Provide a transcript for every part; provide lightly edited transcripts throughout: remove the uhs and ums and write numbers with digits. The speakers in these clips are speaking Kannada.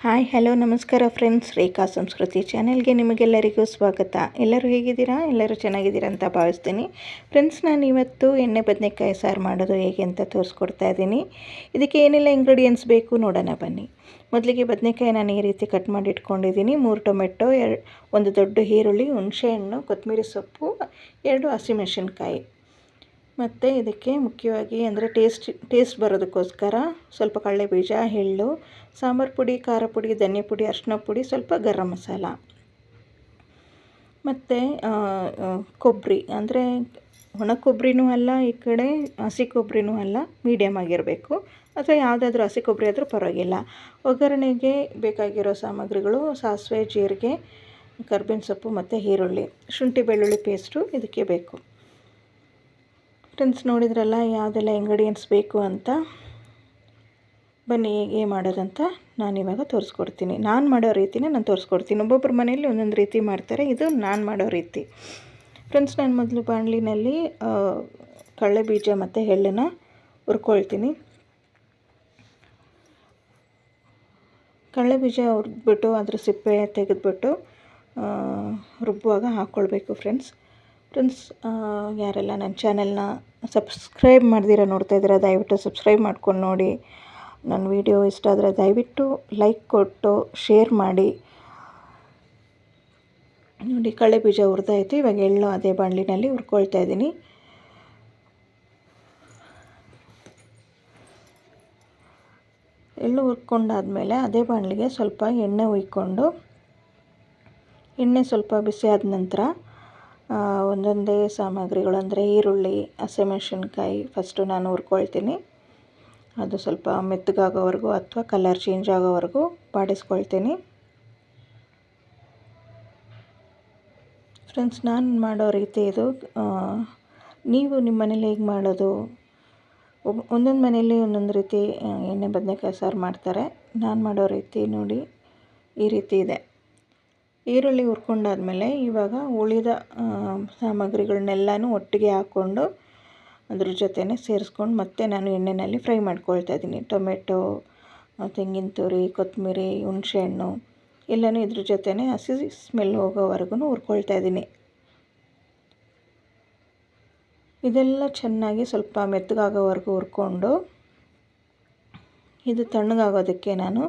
ಹಾಯ್ ಹಲೋ ನಮಸ್ಕಾರ ಫ್ರೆಂಡ್ಸ್, ರೇಖಾ ಸಂಸ್ಕೃತಿ ಚಾನೆಲ್ಗೆ ನಿಮಗೆಲ್ಲರಿಗೂ ಸ್ವಾಗತ. ಎಲ್ಲರೂ ಹೇಗಿದ್ದೀರಾ? ಎಲ್ಲರೂ ಚೆನ್ನಾಗಿದ್ದೀರಾ ಅಂತ ಭಾವಿಸ್ತೀನಿ. ಫ್ರೆಂಡ್ಸ್, ನಾನು ಇವತ್ತು ಎಣ್ಣೆ ಬದನೆಕಾಯಿ ಸಾರು ಮಾಡೋದು ಹೇಗೆ ಅಂತ ತೋರಿಸ್ಕೊಡ್ತಾ ಇದ್ದೀನಿ. ಇದಕ್ಕೆ ಏನೆಲ್ಲ ಇಂಗ್ರೀಡಿಯೆಂಟ್ಸ್ ಬೇಕು ನೋಡೋಣ ಬನ್ನಿ. ಮೊದಲಿಗೆ ಬದನೆಕಾಯಿ ನಾನು ಈ ರೀತಿ ಕಟ್ ಮಾಡಿ ಇಟ್ಕೊಂಡಿದ್ದೀನಿ. 3 ಟೊಮೆಟೊ, ಒಂದು ದೊಡ್ಡ ಈರುಳ್ಳಿ, ಹುಣಸೆಹಣ್ಣು, ಕೊತ್ತಂಬರಿ ಸೊಪ್ಪು, 2 ಹಸಿಮೆಣಸಿನ್ಕಾಯಿ. ಮತ್ತು ಇದಕ್ಕೆ ಮುಖ್ಯವಾಗಿ ಅಂದರೆ ಟೇಸ್ಟ್ ಬರೋದಕ್ಕೋಸ್ಕರ ಸ್ವಲ್ಪ ಕಡಲೆಬೀಜ, ಎಳ್ಳು, ಸಾಂಬಾರು ಪುಡಿ, ಖಾರ ಪುಡಿ, ಧನಿಯಾ ಪುಡಿ, ಅರಿಶಿನ ಪುಡಿ, ಸ್ವಲ್ಪ ಗರಂ ಮಸಾಲ, ಮತ್ತು ಕೊಬ್ಬರಿ ಅಂದರೆ ಒಣ ಕೊಬ್ಬರಿನೂ ಅಲ್ಲ, ಈ ಕಡೆ ಹಸಿ ಕೊಬ್ಬರಿನೂ ಅಲ್ಲ, ಮೀಡಿಯಮ್ ಆಗಿರಬೇಕು. ಅಥವಾ ಯಾವುದಾದ್ರೂ ಹಸಿ ಕೊಬ್ಬರಿ ಆದರೂ ಪರವಾಗಿಲ್ಲ. ಒಗ್ಗರಣೆಗೆ ಬೇಕಾಗಿರೋ ಸಾಮಗ್ರಿಗಳು: ಸಾಸಿವೆ, ಜೀರಿಗೆ, ಕರ್ಬೇವಿನ ಸೊಪ್ಪು ಮತ್ತು ಈರುಳ್ಳಿ, ಶುಂಠಿ ಬೆಳ್ಳುಳ್ಳಿ ಪೇಸ್ಟು ಇದಕ್ಕೆ ಬೇಕು. ಫ್ರೆಂಡ್ಸ್, ನೋಡಿದ್ರಲ್ಲ ಯಾವುದೆಲ್ಲ ಇಂಗ್ರೀಡಿಯೆಂಟ್ಸ್ ಬೇಕು ಅಂತ. ಬನ್ನಿ ಹೇಗೆ ಮಾಡೋದಂತ ನಾನಿವಾಗ ತೋರಿಸ್ಕೊಡ್ತೀನಿ. ನಾನು ಮಾಡೋ ರೀತಿನೇ ನಾನು ತೋರಿಸ್ಕೊಡ್ತೀನಿ. ಒಬ್ಬೊಬ್ಬರ ಮನೆಯಲ್ಲಿ ಒಂದೊಂದು ರೀತಿ ಮಾಡ್ತಾರೆ, ಇದು ನಾನು ಮಾಡೋ ರೀತಿ. ಫ್ರೆಂಡ್ಸ್, ನಾನು ಮೊದಲು ಬಾಣಲಿನಲ್ಲಿ ಕಡಲೆಬೀಜ ಮತ್ತು ಎಳ್ಳನ್ನು ಹುರ್ಕೊಳ್ತೀನಿ. ಕಡಲೆಬೀಜ ಹುರಿದ್ಬಿಟ್ಟು ಅದ್ರ ಸಿಪ್ಪೆ ತೆಗೆದುಬಿಟ್ಟು ರುಬ್ಬುವಾಗ ಹಾಕ್ಕೊಳ್ಬೇಕು. ಫ್ರೆಂಡ್ಸ್, ಯಾರೆಲ್ಲ ನನ್ನ ಚಾನೆಲ್ನ ಸಬ್ಸ್ಕ್ರೈಬ್ ಮಾಡ್ದಿರ ನೋಡ್ತಾ ಇದ್ದೀರಾ, ದಯವಿಟ್ಟು ಸಬ್ಸ್ಕ್ರೈಬ್ ಮಾಡ್ಕೊಂಡು ನೋಡಿ. ನನ್ನ ವಿಡಿಯೋ ಇಷ್ಟ ಆದರೆ ದಯವಿಟ್ಟು ಲೈಕ್ ಕೊಟ್ಟು ಶೇರ್ ಮಾಡಿ. ನೋಡಿ, ಕಡಲೆಬೀಜ ಹುರಿದಾಯಿತು. ಇವಾಗ ಎಳ್ಳು ಅದೇ ಬಾಣಲಿನಲ್ಲಿ ಹುರ್ಕೊಳ್ತಾ ಇದ್ದೀನಿ. ಎಳ್ಳು ಹುರ್ಕೊಂಡಾದಮೇಲೆ ಅದೇ ಬಾಣಲಿಗೆ ಸ್ವಲ್ಪ ಎಣ್ಣೆ ಹುಯ್ಕೊಂಡು, ಎಣ್ಣೆ ಸ್ವಲ್ಪ ಬಿಸಿ ಆದ ನಂತರ ಒಂದೊಂದೇ ಸಾಮಗ್ರಿಗಳು ಅಂದರೆ ಈರುಳ್ಳಿ, ಹಸಿಮೆಣಸಿನ್ಕಾಯಿ ಫಸ್ಟು ನಾನು ಹುರ್ಕೊಳ್ತೀನಿ. ಅದು ಸ್ವಲ್ಪ ಮೆತ್ತಗಾಗೋವರೆಗೂ ಅಥವಾ ಕಲರ್ ಚೇಂಜ್ ಆಗೋವರೆಗೂ ಬಾಡಿಸ್ಕೊಳ್ತೀನಿ. ಫ್ರೆಂಡ್ಸ್, ನಾನು ಮಾಡೋ ರೀತಿ ಇದು. ನೀವು ನಿಮ್ಮ ಮನೇಲಿ ಹೇಗೆ ಮಾಡೋದು? ಒಂದೊಂದು ಮನೆಯಲ್ಲಿ ಒಂದೊಂದು ರೀತಿ ಎಣ್ಣೆ ಬದನೆಕಾಯಿ ಸಾರು ಮಾಡ್ತಾರೆ. ನಾನು ಮಾಡೋ ರೀತಿ ನೋಡಿ ಈ ರೀತಿ ಇದೆ. ಈರುಳ್ಳಿ ಹುರ್ಕೊಂಡಾದ್ಮೇಲೆ ಇವಾಗ ಉಳಿದ ಸಾಮಗ್ರಿಗಳನ್ನೆಲ್ಲನೂ ಒಟ್ಟಿಗೆ ಹಾಕ್ಕೊಂಡು ಅದ್ರ ಜೊತೆನೇ ಸೇರಿಸ್ಕೊಂಡು ಮತ್ತೆ ನಾನು ಎಣ್ಣೆಯಲ್ಲಿ ಫ್ರೈ ಮಾಡ್ಕೊಳ್ತಾ ಇದ್ದೀನಿ. ಟೊಮೆಟೊ, ತೆಂಗಿನ ತುರಿ, ಕೊತ್ತಂಬರಿ, ಹುಣಸೆಹಣ್ಣು ಎಲ್ಲನೂ ಇದ್ರ ಜೊತೆನೇ ಹಸಿ ಸ್ಮೆಲ್ ಹೋಗೋವರೆಗೂ ಹುರ್ಕೊಳ್ತಾ ಇದ್ದೀನಿ. ಇದೆಲ್ಲ ಚೆನ್ನಾಗಿ ಸ್ವಲ್ಪ ಮೆತ್ತಗಾಗೋವರೆಗೂ ಹುರ್ಕೊಂಡು ಇದು ತಣ್ಣಗಾಗೋದಕ್ಕೆ ನಾನು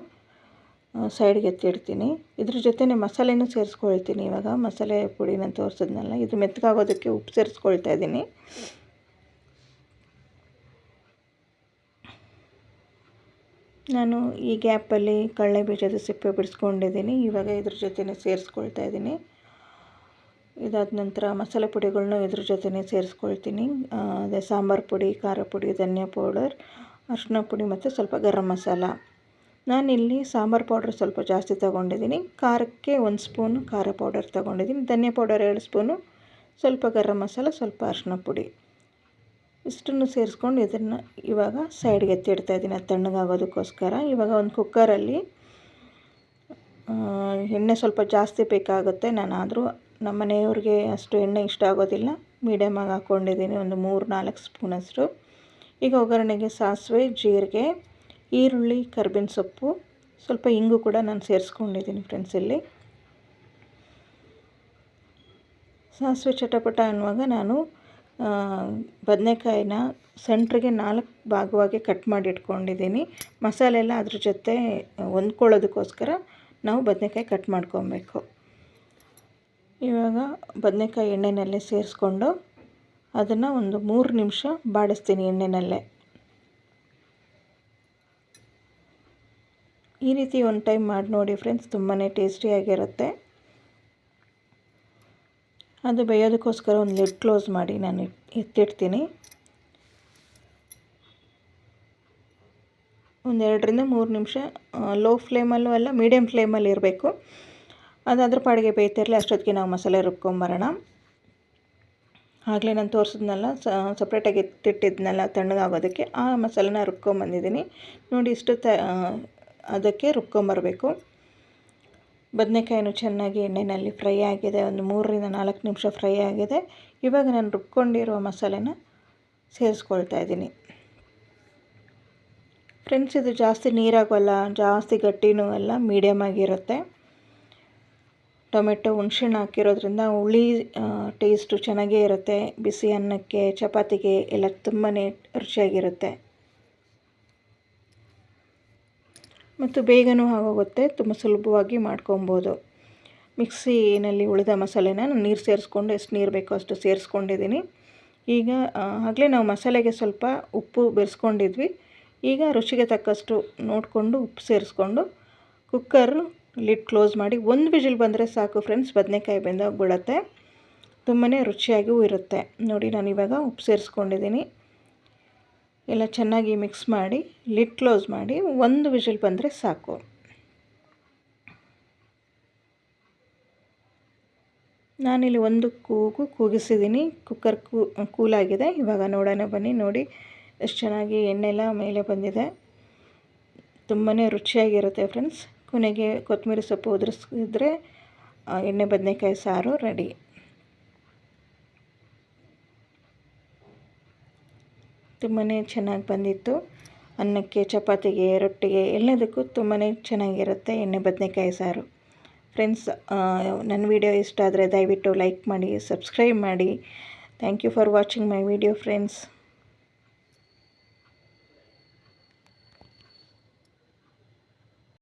ಸೈಡ್ಗೆ ಎತ್ತಿಡ್ತೀನಿ. ಇದ್ರ ಜೊತೆನೇ ಮಸಾಲೆನೂ ಸೇರಿಸ್ಕೊಳ್ತೀನಿ. ಇವಾಗ ಮಸಾಲೆ ಪುಡಿನ ತೋರಿಸಿದ್ನಲ್ಲ, ಇದು ಮೆತ್ತಗಾಗೋದಕ್ಕೆ ಉಪ್ಪು ಸೇರಿಸ್ಕೊಳ್ತಾ ಇದ್ದೀನಿ. ನಾನು ಈ ಗ್ಯಾಪಲ್ಲಿ ಕಡಲೆಬೀಜದ ಸಿಪ್ಪೆ ಬಿಡಿಸ್ಕೊಂಡಿದ್ದೀನಿ. ಇವಾಗ ಇದ್ರ ಜೊತೆನೇ ಸೇರಿಸ್ಕೊಳ್ತಾ ಇದ್ದೀನಿ. ಇದಾದ ನಂತರ ಮಸಾಲೆ ಪುಡಿಗಳನ್ನೂ ಇದ್ರ ಜೊತೆನೇ ಸೇರಿಸ್ಕೊಳ್ತೀನಿ. ಅದೇ ಸಾಂಬಾರು ಪುಡಿ, ಖಾರ ಪುಡಿ, ಧನಿಯಾ ಪೌಡರ್, ಅರಿಶಿನ ಪುಡಿ ಮತ್ತು ಸ್ವಲ್ಪ ಗರಂ ಮಸಾಲ. ನಾನಿಲ್ಲಿ ಸಾಂಬಾರು ಪೌಡ್ರ್ ಸ್ವಲ್ಪ ಜಾಸ್ತಿ ತೊಗೊಂಡಿದ್ದೀನಿ. ಖಾರಕ್ಕೆ 1 ಸ್ಪೂನು ಖಾರ ಪೌಡರ್ ತೊಗೊಂಡಿದ್ದೀನಿ. ಧನಿಯಾ ಪೌಡರ್ 2 ಸ್ಪೂನು, ಸ್ವಲ್ಪ ಗರಂ ಮಸಾಲ, ಸ್ವಲ್ಪ ಅರಿಶಿನ ಪುಡಿ ಇಷ್ಟನ್ನು ಸೇರಿಸ್ಕೊಂಡು ಇದನ್ನು ಇವಾಗ ಸೈಡ್ಗೆ ಎತ್ತಿಡ್ತಾ ಇದ್ದೀನಿ, ಅದು ತಣ್ಣಗಾಗೋದಕ್ಕೋಸ್ಕರ. ಇವಾಗ ಒಂದು ಕುಕ್ಕರಲ್ಲಿ ಎಣ್ಣೆ ಸ್ವಲ್ಪ ಜಾಸ್ತಿ ಬೇಕಾಗುತ್ತೆ. ನಾನಾದರೂ ನಮ್ಮ ಮನೆಯವ್ರಿಗೆ ಅಷ್ಟು ಎಣ್ಣೆ ಇಷ್ಟ ಆಗೋದಿಲ್ಲ, ಮೀಡಿಯಮಾಗಿ ಹಾಕ್ಕೊಂಡಿದ್ದೀನಿ, ಒಂದು 3-4 ಸ್ಪೂನಷ್ಟು. ಈಗ ಒಗ್ಗರಣೆಗೆ ಸಾಸಿವೆ, ಜೀರಿಗೆ, ಈರುಳ್ಳಿ, ಕರ್ಬೇವಿನ ಸೊಪ್ಪು, ಸ್ವಲ್ಪ ಇಂಗು ಕೂಡ ನಾನು ಸೇರಿಸ್ಕೊಂಡಿದ್ದೀನಿ. ಫ್ರೆಂಡ್ಸ್, ಇಲ್ಲಿ ಸಾಸಿವೆ ಚಟಪಟ ಅನ್ನುವಾಗ ನಾನು ಬದನೆಕಾಯಿನ ಸೆಂಟ್ರಿಗೆ 4 ಭಾಗವಾಗಿ ಕಟ್ ಮಾಡಿ ಇಟ್ಕೊಂಡಿದ್ದೀನಿ. ಮಸಾಲೆ ಎಲ್ಲ ಅದ್ರ ಜೊತೆ ಹೊಂದ್ಕೊಳ್ಳೋದಕ್ಕೋಸ್ಕರ ನಾವು ಬದನೆಕಾಯಿ ಕಟ್ ಮಾಡ್ಕೊಬೇಕು. ಇವಾಗ ಬದನೆಕಾಯಿ ಎಣ್ಣೆನಲ್ಲೇ ಸೇರಿಸ್ಕೊಂಡು ಅದನ್ನು ಒಂದು 3 ನಿಮಿಷ ಬಾಡಿಸ್ತೀನಿ ಎಣ್ಣೆನಲ್ಲೇ. ಈ ರೀತಿ ಒಂದು ಟೈಮ್ ಮಾಡಿ ನೋಡಿ ಫ್ರೆಂಡ್ಸ್, ತುಂಬಾ ಟೇಸ್ಟಿಯಾಗಿರುತ್ತೆ. ಅದು ಬೇಯೋದಕ್ಕೋಸ್ಕರ ಒಂದು ಲಿಡ್ ಕ್ಲೋಸ್ ಮಾಡಿ ನಾನು ಎತ್ತಿಡ್ತೀನಿ. ಒಂದು 2-3 ನಿಮಿಷ ಲೋ ಫ್ಲೇಮಲ್ಲೂ ಅಲ್ಲ, ಮೀಡಿಯಮ್ ಫ್ಲೇಮಲ್ಲಿ ಇರಬೇಕು. ಅದಾದ್ರ ಪಾಡಿಗೆ ಬೇಯ್ತಿರಲಿ. ಅಷ್ಟೊತ್ತಿಗೆ ನಾವು ಮಸಾಲೆ ರುಬ್ಕೊಂಬರೋಣ. ಆಗಲೇ ನಾನು ತೋರಿಸಿದ್ನಲ್ಲ, ಸಪ್ರೇಟಾಗಿ ಎತ್ತಿಟ್ಟಿದ್ನಲ್ಲ ತಣ್ಣಗಾಗೋದಕ್ಕೆ, ಆ ಮಸಾಲೆನ ರುಬ್ಕೊಂಬಂದಿದ್ದೀನಿ ನೋಡಿ. ಇಷ್ಟು ಅದಕ್ಕೆ ರುಬ್ಕೊಂಬರಬೇಕು. ಬದನೆಕಾಯಿನೂ ಚೆನ್ನಾಗಿ ಎಣ್ಣೆಯಲ್ಲಿ ಫ್ರೈ ಆಗಿದೆ. ಒಂದು 3-4 ನಿಮಿಷ ಫ್ರೈ ಆಗಿದೆ. ಇವಾಗ ನಾನು ರುಬ್ಕೊಂಡಿರೋ ಮಸಾಲೆನ ಸೇರಿಸ್ಕೊಳ್ತಾ ಇದ್ದೀನಿ. ಫ್ರೆಂಡ್ಸ್, ಇದು ಜಾಸ್ತಿ ನೀರಾಗೋಲ್ಲ, ಜಾಸ್ತಿ ಗಟ್ಟಿನೂ ಅಲ್ಲ, ಮೀಡಿಯಮ್ ಆಗಿರುತ್ತೆ. ಟೊಮೆಟೊ ಹುಣಸೆಹಣ್ಣು ಹಾಕಿರೋದ್ರಿಂದ ಹುಳಿ ಟೇಸ್ಟು ಚೆನ್ನಾಗೇ ಇರುತ್ತೆ. ಬಿಸಿ ಅನ್ನಕ್ಕೆ, ಚಪಾತಿಗೆ ಎಲ್ಲ ತುಂಬಾ ರುಚಿಯಾಗಿರುತ್ತೆ ಮತ್ತು ಬೇಗನೂ ಆಗೋಗುತ್ತೆ. ತುಂಬ ಸುಲಭವಾಗಿ ಮಾಡ್ಕೊಬೋದು. ಮಿಕ್ಸಿನಲ್ಲಿ ಉಳಿದ ಮಸಾಲೆನ ನಾನು ನೀರು ಸೇರಿಸ್ಕೊಂಡು ಎಷ್ಟು ನೀರು ಬೇಕೋ ಅಷ್ಟು ಸೇರಿಸ್ಕೊಂಡಿದ್ದೀನಿ. ಈಗ ಆಗಲೇ ನಾವು ಮಸಾಲೆಗೆ ಸ್ವಲ್ಪ ಉಪ್ಪು ಬೆರೆಸ್ಕೊಂಡಿದ್ವಿ. ಈಗ ರುಚಿಗೆ ತಕ್ಕಷ್ಟು ನೋಡಿಕೊಂಡು ಉಪ್ಪು ಸೇರಿಸ್ಕೊಂಡು ಕುಕ್ಕರ್ ಲಿಡ್ ಕ್ಲೋಸ್ ಮಾಡಿ 1 ವಿಜಿಲ್ ಬಂದರೆ ಸಾಕು ಫ್ರೆಂಡ್ಸ್. ಬದನೆಕಾಯಿ ಬೆಂದೋಗ್ಬಿಡತ್ತೆ, ತುಂಬಾ ರುಚಿಯಾಗಿಯೂ ಇರುತ್ತೆ. ನೋಡಿ, ನಾನಿವಾಗ ಉಪ್ಪು ಸೇರಿಸ್ಕೊಂಡಿದ್ದೀನಿ. ಎಲ್ಲ ಚೆನ್ನಾಗಿ ಮಿಕ್ಸ್ ಮಾಡಿ ಲಿಡ್ ಕ್ಲೋಸ್ ಮಾಡಿ 1 ವಿಜಿಲ್ ಬಂದರೆ ಸಾಕು. ನಾನಿಲ್ಲಿ 1 ಕೂಗಿಸಿದ್ದೀನಿ. ಕುಕ್ಕರ್ ಕೂಲಾಗಿದೆ. ಇವಾಗ ನೋಡೋಣ ಬನ್ನಿ. ನೋಡಿ ಎಷ್ಟು ಚೆನ್ನಾಗಿ ಎಣ್ಣೆಲ್ಲ ಮೇಲೆ ಬಂದಿದೆ. ತುಂಬಾ ರುಚಿಯಾಗಿರುತ್ತೆ ಫ್ರೆಂಡ್ಸ್. ಕೊನೆಗೆ ಕೊತ್ತಂಬರಿ ಸೊಪ್ಪು ಉದುರಿಸಿದ್ರೆ ಎಣ್ಣೆ ಬದನೆಕಾಯಿ ಸಾರು ರೆಡಿ. ತುಂಬಾ ಚೆನ್ನಾಗಿ ಬಂದಿತ್ತು. ಅನ್ನಕ್ಕೆ, ಚಪಾತಿಗೆ, ರೊಟ್ಟಿಗೆ ಎಲ್ಲದಕ್ಕೂ ತುಂಬಾ ಚೆನ್ನಾಗಿರುತ್ತೆ ಎಣ್ಣೆ ಬದನೆಕಾಯಿ ಸಾರು. ಫ್ರೆಂಡ್ಸ್, ನನ್ನ ವಿಡಿಯೋ ಇಷ್ಟ ಆದರೆ ದಯವಿಟ್ಟು ಲೈಕ್ ಮಾಡಿ, ಸಬ್ಸ್ಕ್ರೈಬ್ ಮಾಡಿ. Thank you for watching my video friends.